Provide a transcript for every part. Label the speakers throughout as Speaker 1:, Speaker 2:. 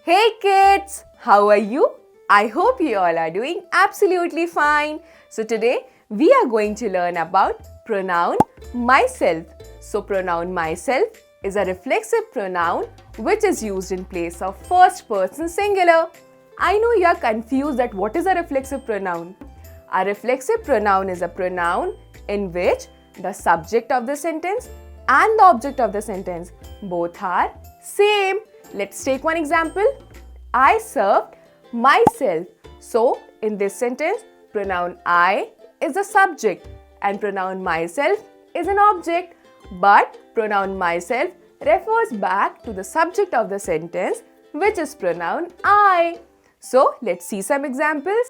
Speaker 1: Hey kids, how are you? I hope you all are doing absolutely fine. So today we are going to learn about pronoun myself. So pronoun myself is a reflexive pronoun which is used in place of first person singular. I know you are confused that what is a reflexive pronoun. A reflexive pronoun is a pronoun in which the subject of the sentence and the object of the sentence both are same. Let's take one example. I served myself. So, in this sentence, pronoun I is the subject and pronoun myself is an object. But pronoun myself refers back to the subject of the sentence, which is pronoun I. So, let's see some examples.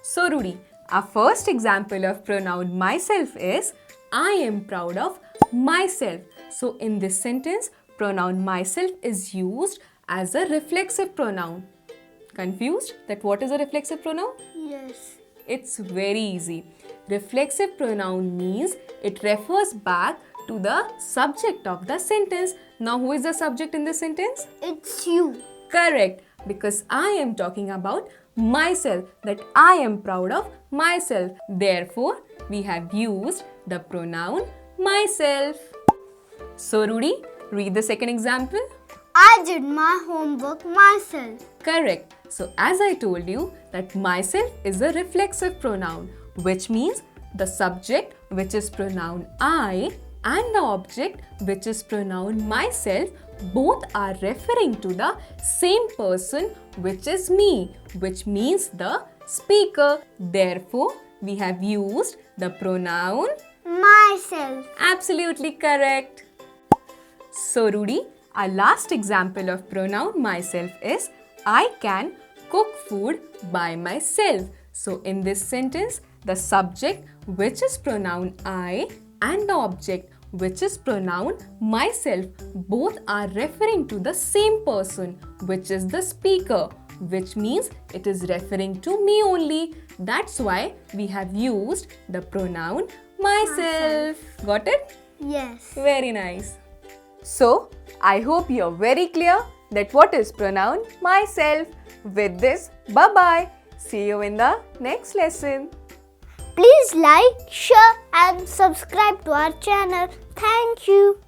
Speaker 1: So, Rudy, our first example of pronoun myself is I am proud of myself. So, in this sentence, pronoun myself is used as a reflexive pronoun. Confused that what is a reflexive pronoun?
Speaker 2: Yes.
Speaker 1: It's very easy. Reflexive pronoun means it refers back to the subject of the sentence. Now, who is the subject in this sentence?
Speaker 2: It's you.
Speaker 1: Correct, because I am talking about myself, that I am proud of myself. Therefore, we have used the pronoun myself. So, Rudy, read the second example.
Speaker 2: I did my homework myself.
Speaker 1: Correct. So, as I told you, that myself is a reflexive pronoun, which means the subject, which is pronoun I, and the object, which is pronoun myself, both are referring to the same person, which is me, which means the speaker. Therefore, we have used the pronoun
Speaker 2: Myself.
Speaker 1: absolutely correct. So, Rudy, our last example of pronoun myself is I can cook food by myself. So, in this sentence, the subject, which is pronoun I, and the object, which is pronoun myself, both are referring to the same person, which is the speaker, which means it is referring to me only. That's why we have used the pronoun myself. Got it?
Speaker 2: Yes.
Speaker 1: Very nice. So, I hope you're very clear that what is pronoun myself. With this, bye-bye. See you in the next lesson.
Speaker 2: Please like, share and subscribe to our channel. Thank you.